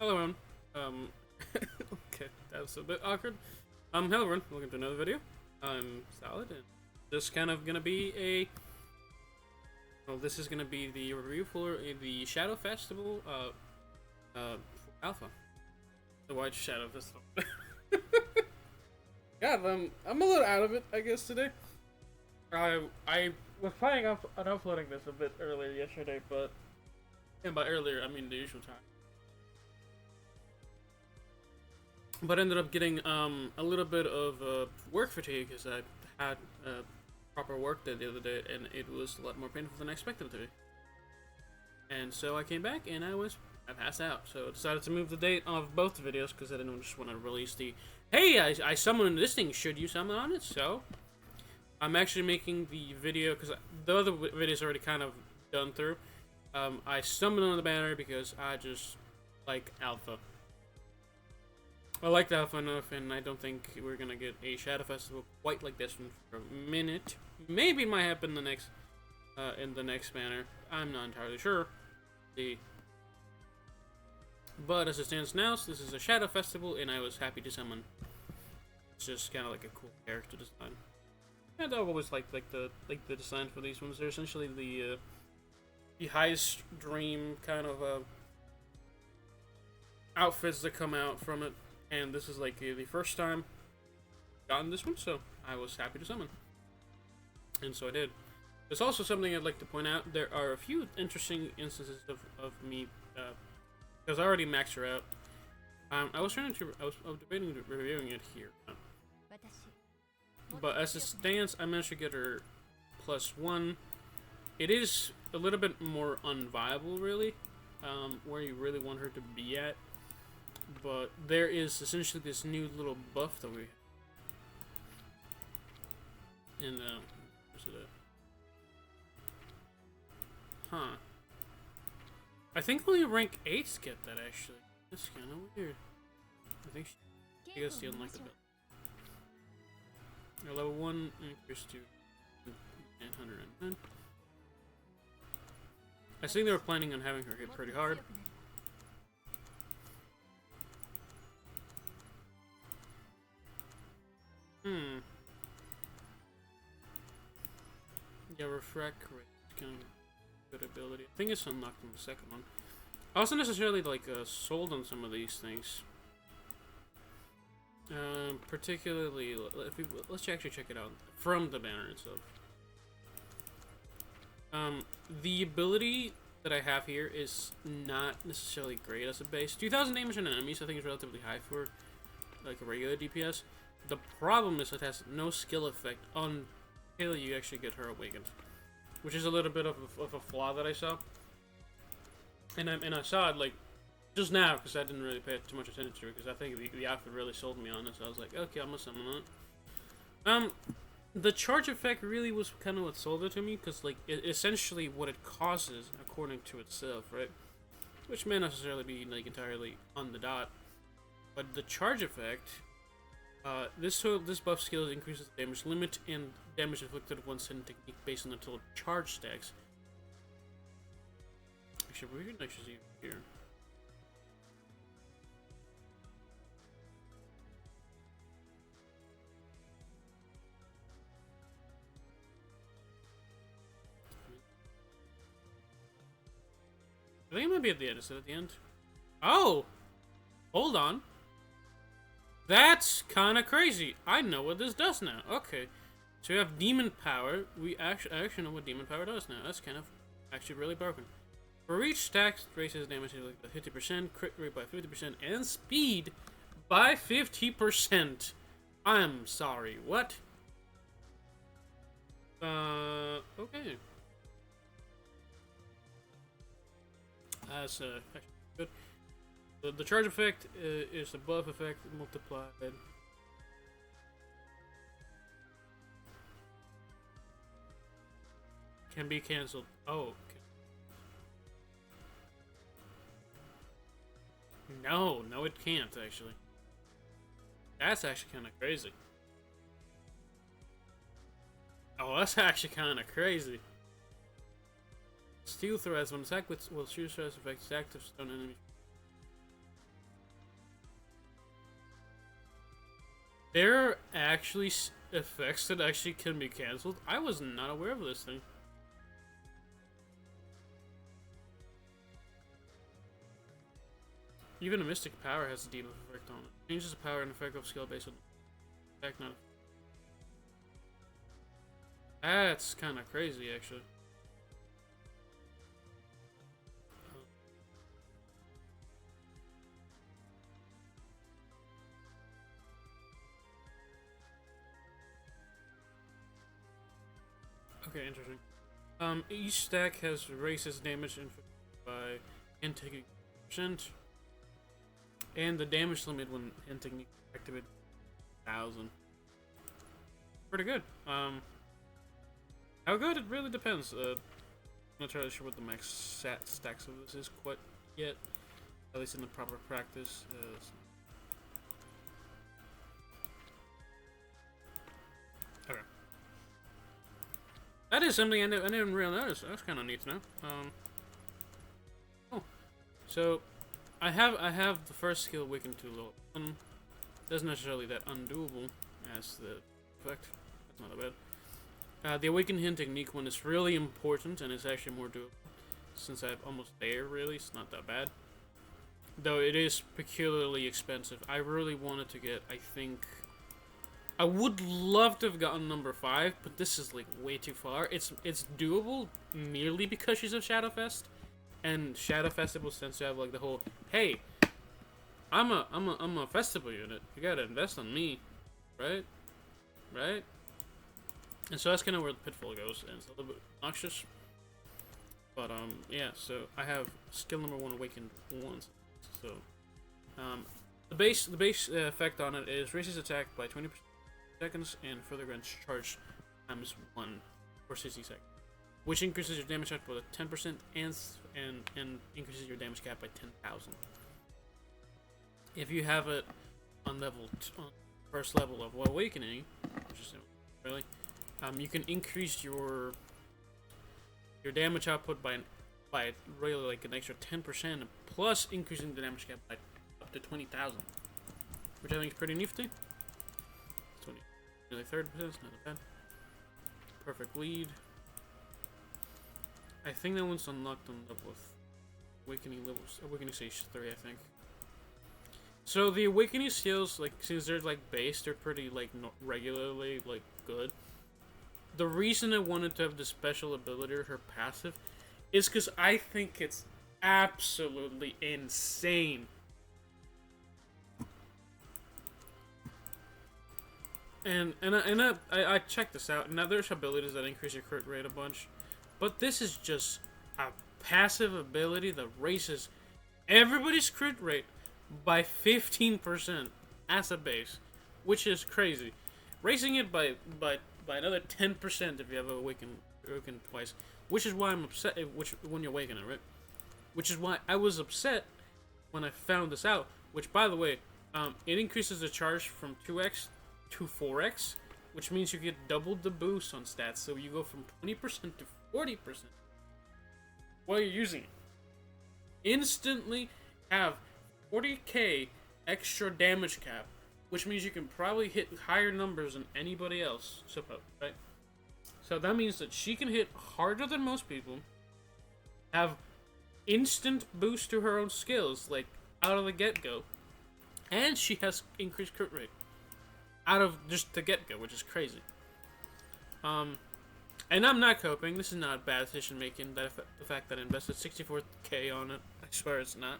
Hello everyone. Um, okay, that was a bit awkward. Hello everyone, welcome to another video. I'm Salad, and this kind of gonna be this is gonna be the review for the Shadow Festival, Alpha. The White Shadow Festival. God, I'm a little out of it, I guess, today. I was planning on uploading this a bit earlier yesterday, and by earlier, I mean the usual time. But ended up getting a little bit of work fatigue because I had proper work day the other day, and it was a lot more painful than I expected it to be. And so I came back and I passed out. So I decided to move the date of both the videos because I didn't just want to release the hey, I summoned this thing, should you summon on it? So I'm actually making the video because the other video is already kind of done through. I summoned on the banner because I just like Alpha. I like the Alpha enough, and I don't think we're gonna get a Shadow Festival quite like this one for a minute. Maybe it might happen in the next banner. I'm not entirely sure. But as it stands now, so this is a Shadow Festival, and I was happy to summon. It's just kind of like a cool character design. And I've always liked the design for these ones. They're essentially the highest dream kind of outfits that come out from it. And this is like the first time gotten this one, so I was happy to summon. And so I did. There's also something I'd like to point out. There are a few interesting instances of me, because I already maxed her out. I was debating reviewing it here. But as it stands, I managed to get her +1. It is a little bit more unviable, really, where you really want her to be at. But there is essentially this new little buff that we have. And, where's it at? Huh. I think only rank 8s get that, actually. That's kind of weird. I think she gets the unlocked ability. Level 1 increased to 909. I think they were planning on having her hit pretty hard. Yeah, refract rate is kind of a good ability. I think it's unlocked in the second one. I wasn't necessarily like sold on some of these things. Particularly, let's actually check it out from the banner itself. The ability that I have here is not necessarily great as a base. 2,000 damage on enemies, I think is relatively high for like a regular DPS. The problem is it has no skill effect until you actually get her awakened, which is a little bit of a flaw that I saw. And I saw it like just now because I didn't really pay too much attention to it because I think the outfit really sold me on it. So I was like, okay, I'm gonna summon on it. The charge effect really was kind of what sold it to me because like essentially what it causes according to itself, right? Which may not necessarily be like entirely on the dot, but the charge effect. This buff skill increases the damage limit and damage inflicted once in technique based on the total charge stacks. Actually, we can actually see here. I think it might be at the end. Is it at the end? Oh! Hold on. That's kind of crazy. I know what this does now. Okay. So we have demon power. I actually know what demon power does now. That's kind of actually really broken. For each stack, raises damage by 50%, crit rate by 50%, and speed by 50%. I'm sorry, what? Okay. That's actually good. The charge effect is the buff effect multiplied. Can be cancelled. Oh, okay. No, it can't actually. That's actually kind of crazy. Oh, that's actually kind of crazy. Steel threads when attacked will shoot stress effects active stone enemies. There are actually effects that actually can be cancelled. I was not aware of this thing. Even a Mystic Power has a debuff effect on it. Changes the power and effect of skill based on attack, not. That's kind of crazy, actually. Okay, interesting. Each stack has raises damage inflicted by hand taking percent, and the damage limit when hand technique activated 1,000. Pretty good. How good? It really depends. I'm not entirely sure what the max stacks of this is quite yet, at least in the proper practice. Okay. That is something I didn't really notice. That's kind of neat to know. Oh, so I have the first skill Awaken to level 1. Doesn't necessarily that undoable as the effect. That's not that bad. The Awaken Hand Technique one is really important, and it's actually more doable. Since I'm almost there, really, it's not that bad. Though it is peculiarly expensive. I really wanted to get, I think... I would love to have gotten number 5, but this is like way too far. It's doable merely because she's a Shadowfest, and Shadow Festivals tends to have like the whole, hey, I'm a festival unit. You gotta invest on me, right? Right? And so that's kind of where the pitfall goes, and it's a little bit obnoxious. But yeah. So I have skill number 1 awakened once. So the base effect on it is raises attack by 20% seconds and further grants charge times 1 for 60 seconds, which increases your damage output by 10% and increases your damage cap by 10,000. If you have it on on first level of Awakening, which is really, you can increase your damage output by really like an extra 10%, plus increasing the damage cap by up to 20,000, which I think is pretty nifty. 20, nearly 30%, not bad. Perfect lead. I think that one's unlocked on level Awakening Stage 3, I think. So the Awakening skills, like, since they're like base, they're pretty like regularly like good. The reason I wanted to have the special ability, or her passive, is because I think it's absolutely insane. And I checked this out. Now there's abilities that increase your crit rate a bunch, but this is just a passive ability that raises everybody's crit rate by 15% as a base, which is crazy. Raising it by another 10% if you have awakened twice, which is why I'm upset. When you awaken it, right? Which is why I was upset when I found this out. Which, by the way, it increases the charge from 2x to 4x, which means you get double the boost on stats. So you go from 20% to 40% while you're using it. Instantly have 40k extra damage cap, which means you can probably hit higher numbers than anybody else, right? So that means that she can hit harder than most people, have instant boost to her own skills, like out of the get-go, and she has increased crit rate out of just the get-go, which is crazy. And I'm not coping. This is not bad decision making. The fact that I invested 64k on it, I swear it's not.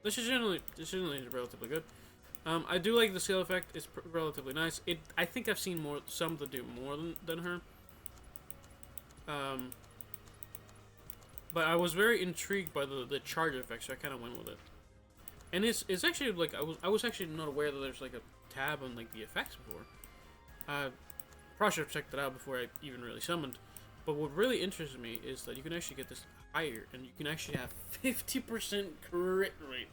This is generally relatively good. I do like the skill effect. It's relatively nice. I think I've seen some that do more than her. But I was very intrigued by the charge effect, so I kind of went with it. And it's actually like I was actually not aware that there's like a tab on like the effects before. Probably should have checked that out before I even really summoned. But what really interested me is that you can actually get this higher, and you can actually have 50% crit rate.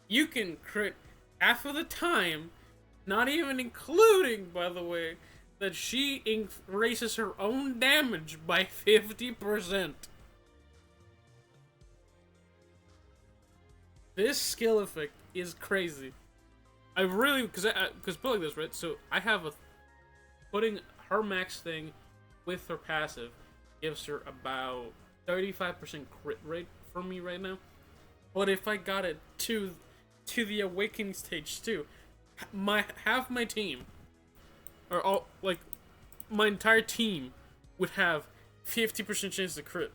You can crit half of the time, not even including, by the way, that she increases her own damage by 50%. This skill effect is crazy. I really, because put like this, right? So I have a putting her max thing with her passive gives her about 35% crit rate for me right now. But if I got it to the awakening stage too, my half my team, or all like my entire team, would have 50% chance to crit.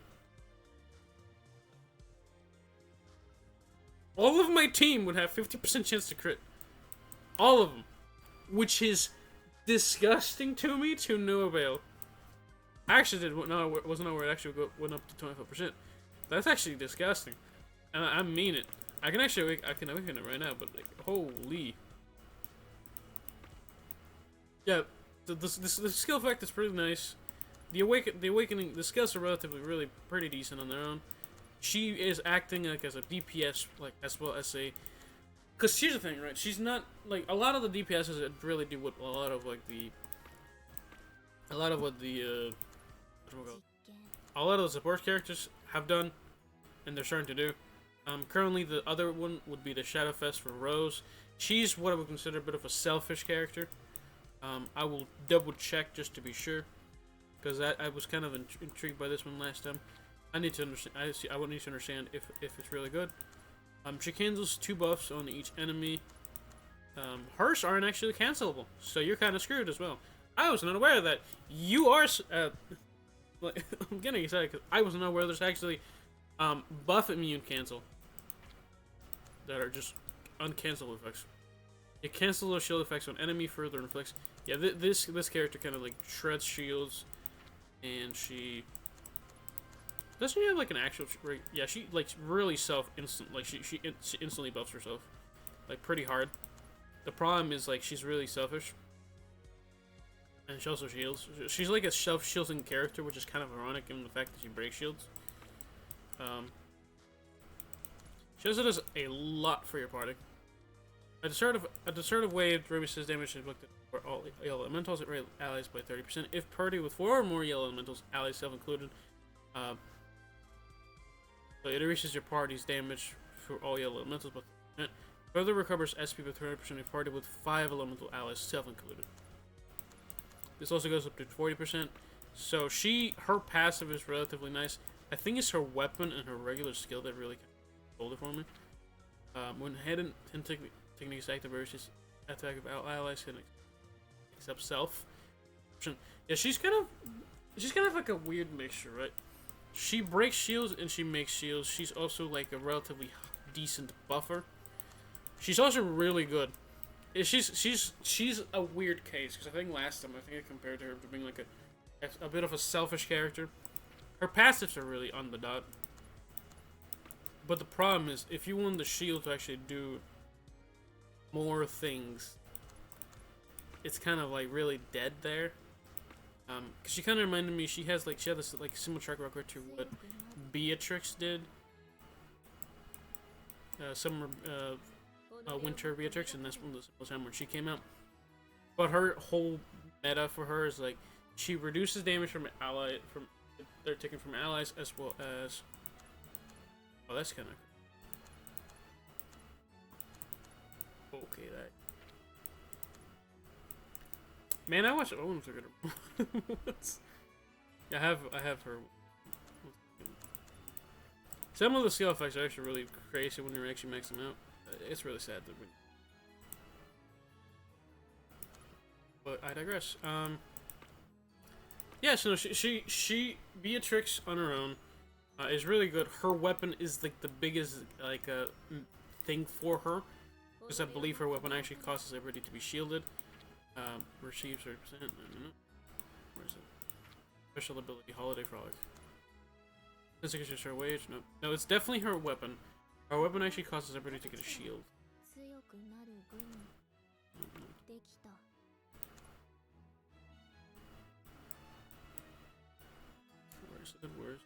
All of my team would have 50% chance to crit. All of them. Which is disgusting to me to no avail. I actually wasn't aware it actually went up to 25%. That's actually disgusting. And I mean it. I can awaken it right now, but like, holy. Yeah, the skill effect is pretty nice. The awakening, the skills are relatively pretty decent on their own. She is acting like as a DPS, like as well as a. Cause here's the thing, right? She's not like a lot of the DPSs that really do what a lot of what the a lot of the support characters have done, and they're starting to do. Currently, the other one would be the Shadowfest for Rose. She's what I would consider a bit of a selfish character. I will double check just to be sure, because I was kind of intrigued by this one last time. I need to understand. I would need to understand if it's really good. She cancels 2 buffs on each enemy. Hers aren't actually cancelable, so you're kind of screwed as well. I was not aware of that. You are. Like, I'm getting excited because I was not aware there's actually buff immune cancel that are just uncancelable effects. You cancel those shield effects on enemy further inflicts. Yeah, this character kind of like shreds shields, and she doesn't she have like an actual yeah, she like really she instantly buffs herself like pretty hard. The problem is like she's really selfish, and she also shields. She's like a self-shielding character, which is kind of ironic given the fact that she breaks shields. She also does a lot for your party. At the start of wave, reduces damage inflicted for all yellow elementals, it rates allies by 30%. If party with 4 or more yellow elementals, allies self-included, so it increases your party's damage for all yellow elementals by 30%. Further recovers SP by 300% if party with 5 elemental allies self-included. This also goes up to 40%. So her passive is relatively nice. I think it's her weapon and her regular skill that really hold it for me. When hidden techniques activate, she's attack of allies can accept self. Yeah, she's kind of like a weird mixture, right? She breaks shields and she makes shields. She's also like a relatively decent buffer. She's also really good. She's a weird case because I think last time I compared her to being like a bit of a selfish character. Her passives are really on the dot. But the problem is, if you want the shield to actually do more things, it's kind of like really dead there. Cause she kind of reminded me, she had this like similar track record to what Beatrix did. Winter Beatrix, and that's one of the time when she came out. But her whole meta for her is like she reduces damage from they're taken from allies as well as. Oh, that's kind of okay. That man, I watched. Oh, yeah, I have her. Some of the skill effects are actually really crazy when you're actually maxing them out. It's really sad that but I digress. Yeah, so she Beatrix on her own is really good. Her weapon is like the biggest thing for her, because I believe her weapon actually causes everybody to be shielded. Receives 30%. I don't know. Where's it? Special ability, Holiday Frolic. This is just her wage. No, it's definitely her weapon. Her weapon actually causes everybody to get a shield. Where's it? Where's?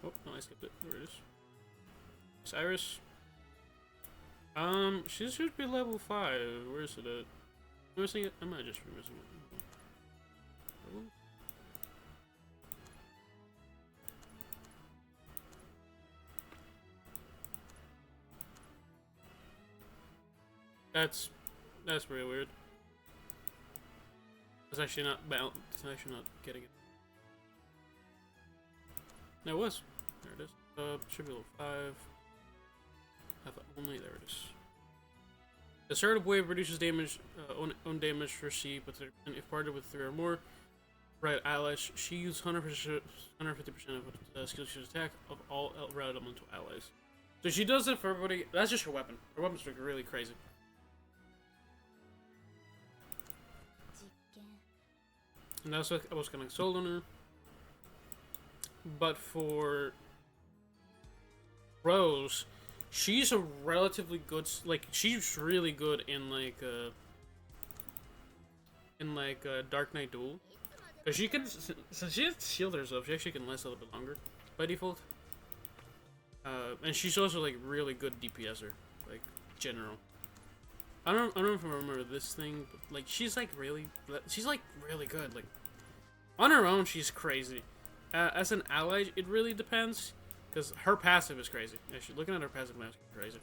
Oh, no, I skipped it. Where it is? Cyrus. She should be level 5. Where is it at? I'm missing it. I might just be missing it. That's pretty weird. It's actually not balanced. It's actually not getting it. No, it was. There it is. Should be level 5. Have only. There it is. The assertive wave reduces damage, own damage received, but if partnered with 3 or more right allies, she uses 150% of skill she's attack of all red elemental allies. So she does it for everybody. That's just her weapon. Her weapon's like really crazy. And that's what I was gonna sold on her. But for Rose, she's a relatively good, like, she's really good in Dark Knight Duel. Because she can, since she has shield herself, she actually can last a little bit longer by default. And she's also like really good DPSer, like general. I don't know if I remember this thing, but like she's like really good. Like on her own, she's crazy. As an ally, it really depends, because her passive is crazy. Actually, looking at her passive now is crazy.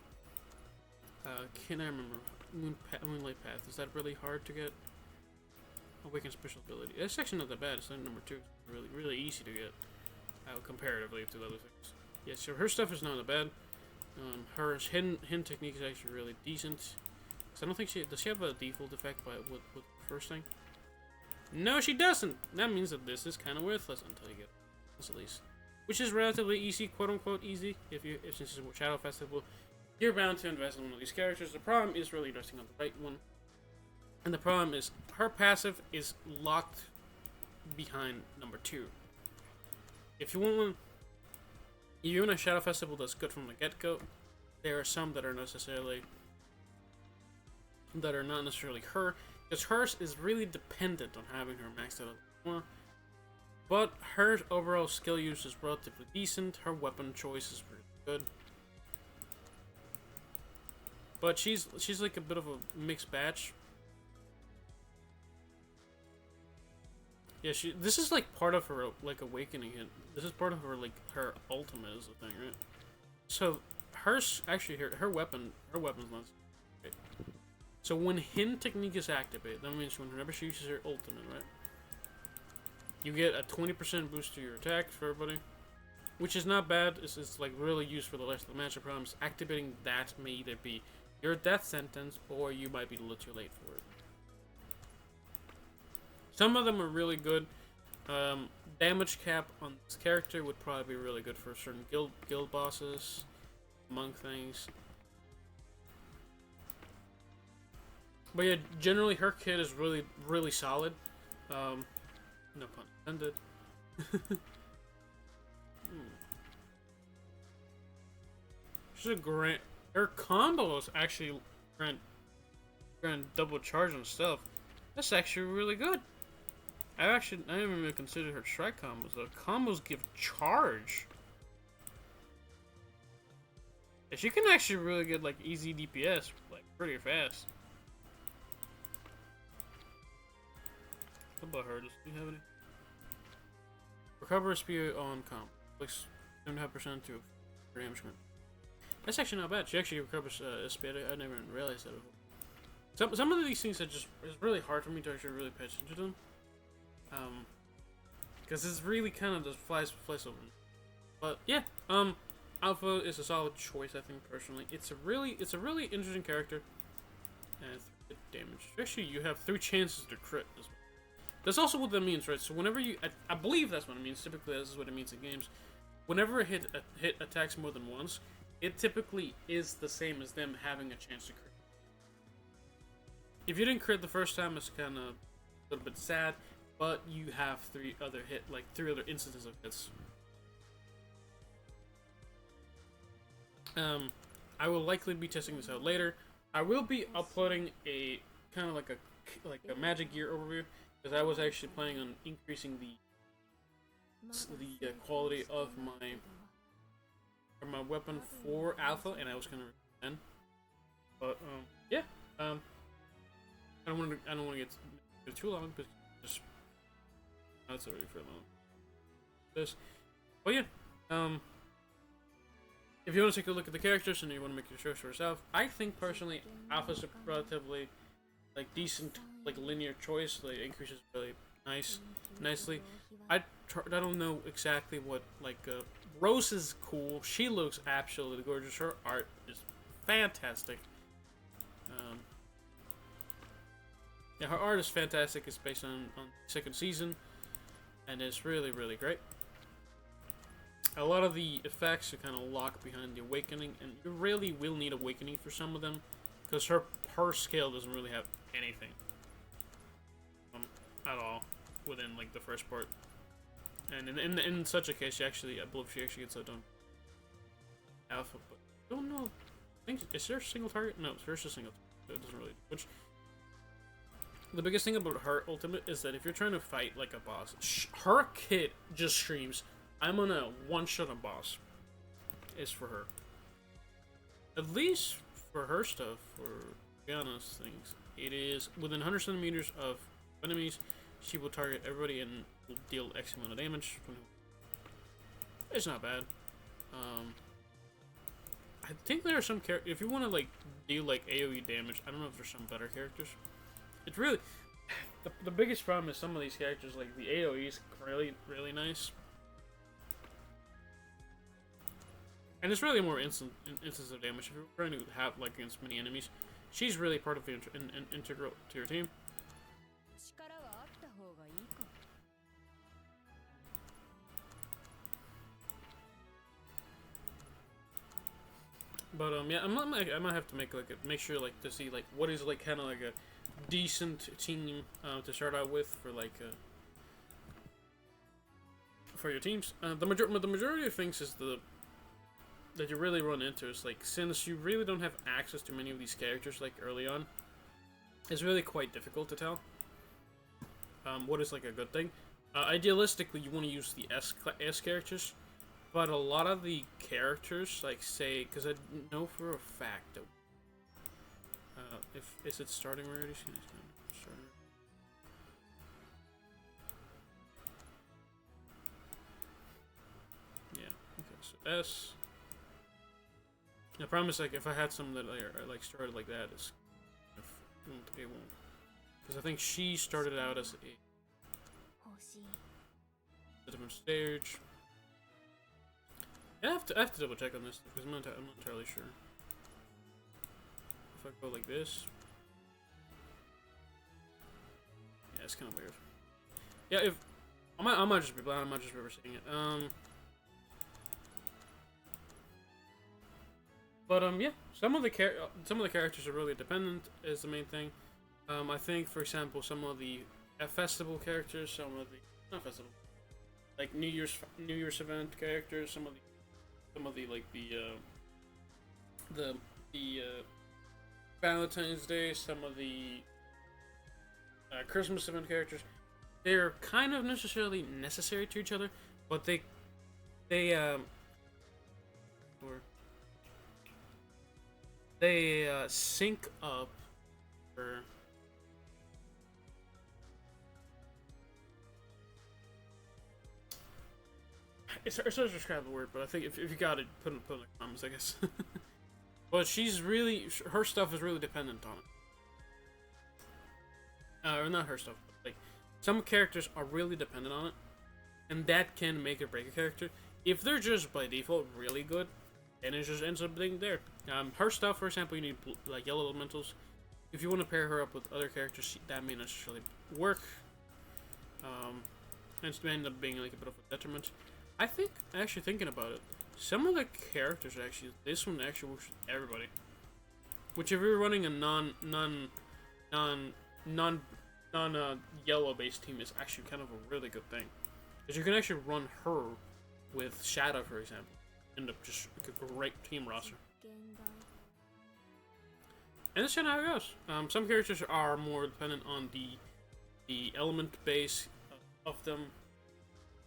Can I remember Moonlight Path? Is that really hard to get? Awakened special ability. It's actually not that bad. It's like number 2. It's really easy to get, comparatively to other things. Yeah, so her stuff is not that bad. Her hidden technique is actually really decent. Cause I don't think does she have a default effect with the first thing? No, she doesn't. That means that this is kind of worthless until you get this, at least, which is relatively easy, quote unquote easy. Since it's Shadow Festival, you're bound to invest in one of these characters. The problem is really investing on the right one, and the problem is her passive is locked behind number 2. If you want one. Even a Shadow Festival that's good from the get-go, there are some that are not necessarily her, because hers is really dependent on having her maxed out at level 1. But her overall skill use is relatively decent. Her weapon choice is pretty good. But she's like a bit of a mixed batch. Yeah, this is like part of her like awakening hit. This is part of her like her ultimate is the thing, right? So her weapon's not great. So when Hin technique is activated, that means whenever she uses her ultimate, right? You get a 20% boost to your attack for everybody, which is not bad. It's like really used for the rest of the matchup problems. Activating that may either be your death sentence or you might be a little too late for it. Some of them are really good. Damage cap on this character would probably be really good for certain guild bosses, monk things. But yeah, generally her kit is really solid. No pun intended. She's a grant. Her combos actually grant double charge on stuff. That's actually really good. I haven't even considered her strike combos. The combos give charge. And she can actually really get like easy DPS, like pretty fast. What about her? Does she have any? Recover speed on comp. Clicks 75% to damage. That's actually not bad. She actually recovers speed. I never even realized that before. Some of these things are just it's really hard for me to actually really pay attention to them. Because it's really kind of just flies over. But yeah, Alpha is a solid choice, I think personally. It's a really interesting character. And 3 damage. Actually, you have 3 chances to crit as well. That's also what that means, right? So whenever I believe that's what it means. Typically, this is what it means in games. Whenever a hit attacks more than once, it typically is the same as them having a chance to crit. If you didn't crit the first time, it's kind of a little bit sad. But you have 3 other instances of hits. I will likely be testing this out later. I will be uploading a kind of like a magic gear overview, because I was actually planning on increasing the quality of my weapon for Alpha, and I was gonna recommend. But yeah, I don't want to get too long, but just. That's already for a moment. But yeah, if if you want to take a look at the characters and you want to make your choice for yourself, I think personally Alpha's a relatively like decent like linear choice. Like increases really nicely. I don't know exactly what like Rose is cool. She looks absolutely gorgeous. Her art is fantastic. Yeah, her art is fantastic. It's based on second season, and it's really great. A lot of the effects are kind of locked behind the Awakening, and you really will need Awakening for some of them, because her scale doesn't really have anything at all within like the first part. And in such a case, I believe she actually gets a done Alpha, but I don't know. I think is there a single target? No, there's a single target. It doesn't really. Which the biggest thing about her ultimate is that if you're trying to fight like a boss, her kit just screams, "I'm gonna one-shot a boss." Is for her. At least for her stuff, for Rihanna's things, it is within 100 centimeters of enemies. She will target everybody and will deal X amount of damage. It's not bad. I think there are some characters. If you want to like deal like AOE damage, I don't know if there's some better characters. It's really the biggest problem is some of these characters like the AOE is really nice, and it's really more instance of damage if you're trying to have like against many enemies. She's really part of the integral to your team. But yeah, I might have to make sure like to see like what is like kind of like a decent team to start out with for like for your teams. The majority of things is that you really run into is like since you really don't have access to many of these characters like early on, it's really quite difficult to tell what is like a good thing. Idealistically, you want to use the S characters. But a lot of the characters, like say, because I know for a fact that is it starting already? Yeah. Okay. So S. I promise, like if I had some that are like started like that, it won't. Because I think she started out as a different stage. I have to double check on this because I'm not entirely sure. If I go like this, yeah, it's kind of weird. Yeah, if I might just be blind, I might just be seeing it. But yeah, some of the characters are really dependent is the main thing. I think, for example, some of the festival characters, some of the not festival, like New Year's event characters, some of the like the Valentine's Day, some of the Christmas event characters, they're kind of necessary to each other, but they sync up for. It's hard to describe the word, but I think if you got it, put it in the comments, I guess. But her stuff is really dependent on it. Or not her stuff, but like some characters are really dependent on it, and that can make or break a character. If they're just by default really good, then it just ends up being there. Her stuff, for example, you need like yellow elementals. If you want to pair her up with other characters, that may not necessarily work. And it's may end up being like a bit of a detriment. I think, actually thinking about it, some of the characters this one actually works with everybody. Which if you're running a yellow based team is actually kind of a really good thing. Because you can actually run her with Shadow, for example. End up just like a great team roster. And that's kind of how it goes. Some characters are more dependent on the element base of them.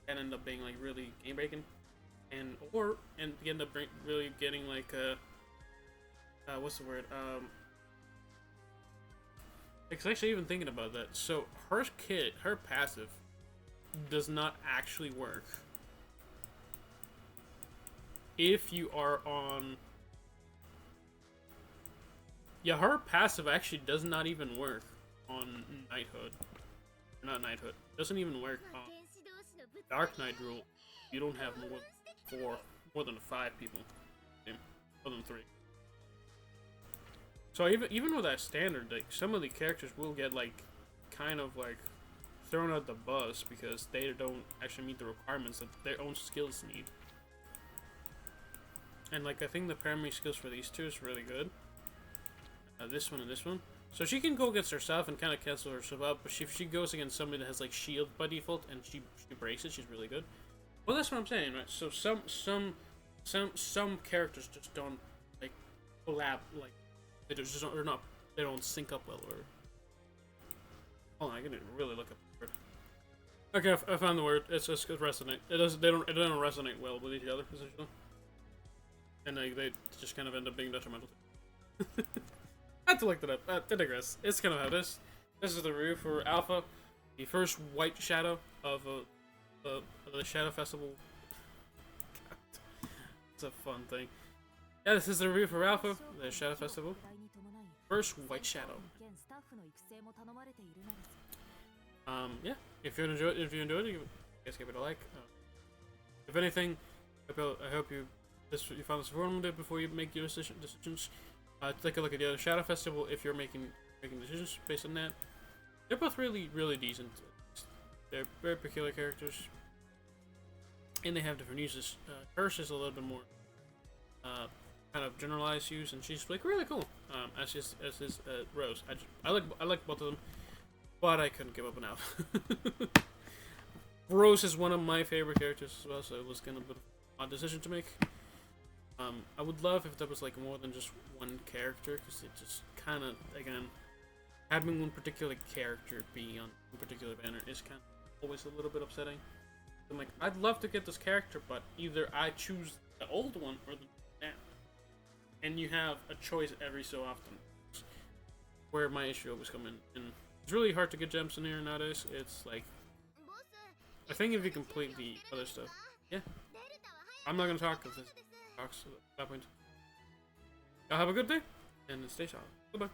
And end up being like really game breaking, and you end up really getting like what's the word? Because actually even thinking about that, so her passive does not actually work if you are on... Yeah, her passive actually does not even work on Knighthood. Not Knighthood. Doesn't even work on Dark Knight rule. You don't have more than 5 people. More than 3. So even with that standard, like, some of the characters will get, like, kind of, like, thrown out the bus because they don't actually meet the requirements that their own skills need. And, like, I think the primary skills for these two is really good. This one and this one. So she can go against herself and kind of cancel herself out, but if she goes against somebody that has, like, shield by default and she breaks it, she's really good. Well, that's what I'm saying, right? So some characters just don't, like, collab, like, they just don't, or not, they don't sync up well, or... Hold on, I can really look up the word. Okay, I found the word. It's just resonate. It don't resonate well with each other, essentially. And they just kind of end up being detrimental. I had to look that up. I digress. It's kind of how this is the review for Alpha, the first white shadow of the Shadow Festival. It's a fun thing. Yeah, this is the review for Alpha, the Shadow Festival. First white shadow. Yeah. If you enjoyed it, you guys give it a like. If anything, I hope you found this informative before you make your decisions. Take a look at the other Shadow Festival if you're making decisions based on that. They're both really, really decent. They're very peculiar characters, and they have different uses. Curse is a little bit more kind of generalized use, and she's like really cool. As is Rose. I like both of them, but I couldn't give up on Alpha. Rose is one of my favorite characters as well, so it was kind of an odd decision to make. I would love if there was like more than just one character, because it just kind of, again, having one particular character be on one particular banner is kind of always a little bit upsetting. I'm like, I'd love to get this character, but either I choose the old one or the new. And you have a choice every so often. Where my issue always come in. And it's really hard to get gems in here nowadays. It's like, I think if you complete the other stuff, yeah. I'm not gonna talk because this talks at that point. Y'all have a good day and stay solid. Goodbye.